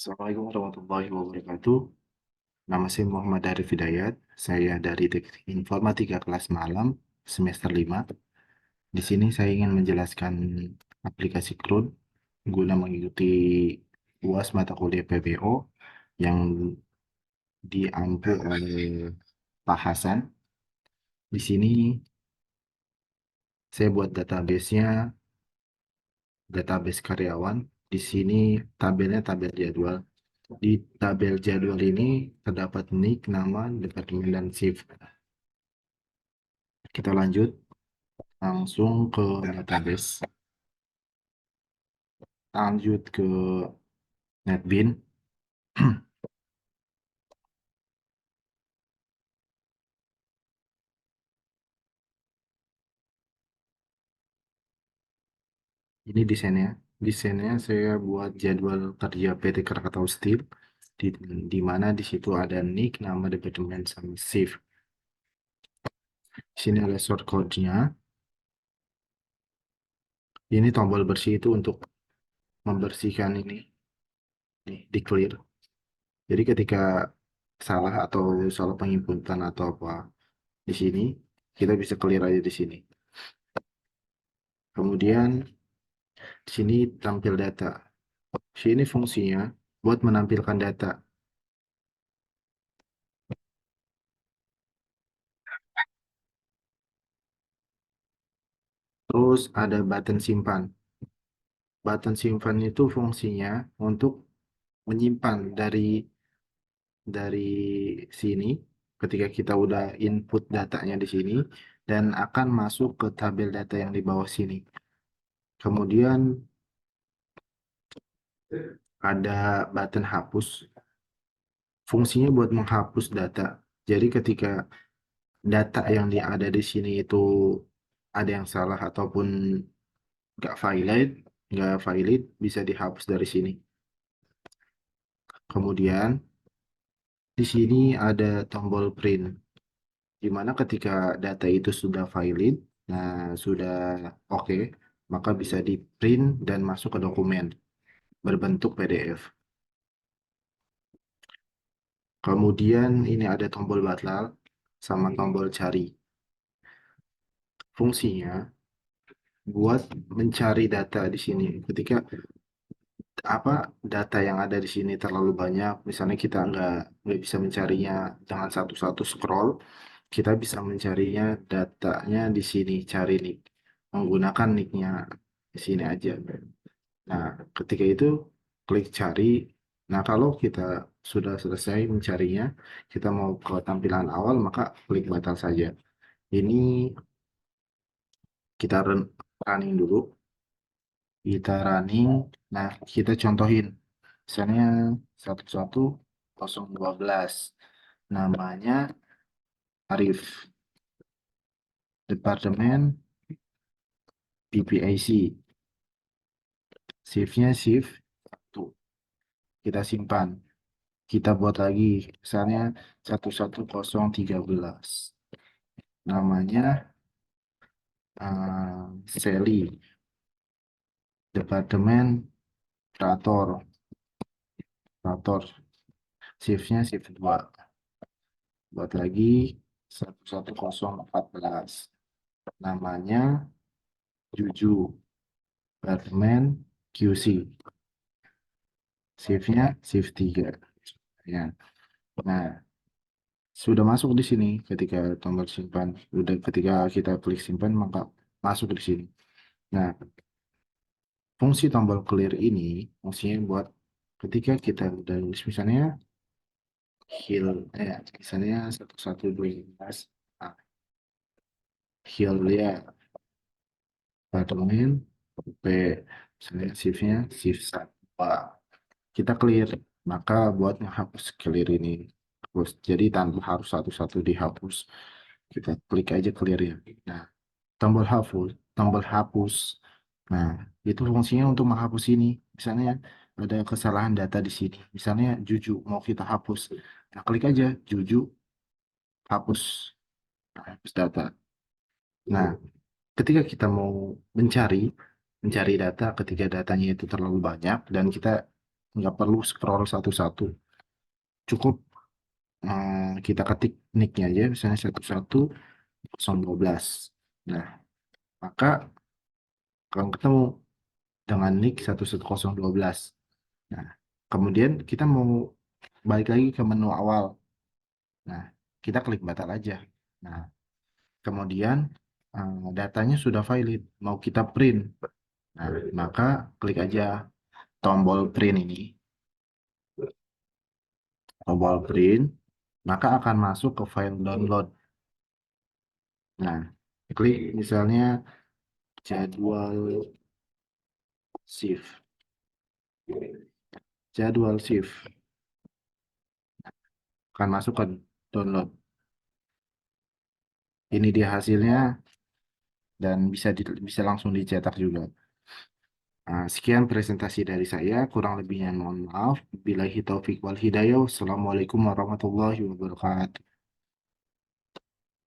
Assalamualaikum warahmatullahi wabarakatuh. Nama saya Muhammad Arif Hidayat. Saya dari Teknik Informatika kelas malam semester 5. Di sini saya ingin menjelaskan aplikasi CRUD guna mengikuti UAS mata kuliah PBO yang diampu oleh Pak Hasan. Di sini saya buat database-nya, database karyawan. Di sini tabelnya tabel jadwal. Di tabel jadwal ini terdapat nick, nama, departemen, dan shift. Kita lanjut langsung ke database. Lanjut ke NetBean. Ini desainnya. Desainnya saya buat jadwal kerja PT Krakatau Steel. Di, di mana di situ ada nick, nama, departemen, sama shift. Di sini ada shortcode-nya. Ini tombol bersih itu untuk membersihkan ini, di clear. Jadi ketika salah penginputan atau apa di sini, kita bisa clear aja di sini. Kemudian di sini tampil data. Di sini fungsinya buat menampilkan data. Terus ada button simpan. Button simpan itu fungsinya untuk menyimpan dari sini ketika kita udah input datanya di sini dan akan masuk ke tabel data yang di bawah sini. Kemudian ada button hapus. Fungsinya buat menghapus data. Jadi ketika data yang ada di sini itu ada yang salah ataupun nggak valid bisa dihapus dari sini. Kemudian di sini ada tombol print, di mana ketika data itu sudah valid, nah sudah oke, maka bisa di print dan masuk ke dokumen berbentuk PDF. Kemudian ini ada tombol batal sama tombol cari. Fungsinya buat mencari data di sini. Ketika apa data yang ada di sini terlalu banyak, misalnya kita nggak bisa mencarinya dengan satu-satu scroll, kita bisa mencarinya datanya di sini, cari nick, menggunakan nicknya di sini aja. Nah, ketika itu klik cari. Nah, kalau kita sudah selesai mencarinya, kita mau ke tampilan awal, maka klik batal saja. Ini kita running dulu. Kita running. Nah, kita contohin. Misalnya 11012. Namanya Arif. Departemen PPIC. Shift-nya shift 1. Kita simpan. Kita buat lagi. Misalnya 11013. Namanya Sally. Departemen Operator. Shift-nya shift 2. Buat lagi 11014. Namanya Juju. Departemen QC. Shift-nya shift 3. Ya. Nah, sudah masuk di sini ketika tombol simpan. Ketika kita klik simpan, maka masuk di sini. Nah, fungsi tombol clear ini fungsinya buat ketika kita udah nulis misalnya misalnya 1112, nah, heal ya, departemen P, misalnya shift-nya shift 1. Kita clear, maka buat menghapus clear ini terus, jadi tanpa harus satu-satu dihapus, kita klik aja clear ya. Nah, tombol hapus. Nah, itu fungsinya untuk menghapus ini. Misalnya ada kesalahan data di sini. Misalnya Juju mau kita hapus. Nah, klik aja Juju hapus, hapus data. Nah, ketika kita mau mencari data, ketika datanya itu terlalu banyak dan kita nggak perlu scroll satu-satu. Cukup kita ketik nicknya aja, misalnya 11 012. Nah, maka akan ketemu dengan nick 11 012. Nah, kemudian kita mau balik lagi ke menu awal. Nah, kita klik batal aja. Nah, kemudian datanya sudah valid, mau kita print. Nah, maka klik aja tombol print ini, tombol print, maka akan masuk ke file download. Nah, klik misalnya jadwal shift, jadwal shift akan masuk ke download. Ini dia hasilnya dan bisa langsung dicetak juga. Nah, sekian presentasi dari saya, kurang lebihnya mohon maaf. Billahi taufik wal hidayah. Wassalamualaikum warahmatullahi wabarakatuh.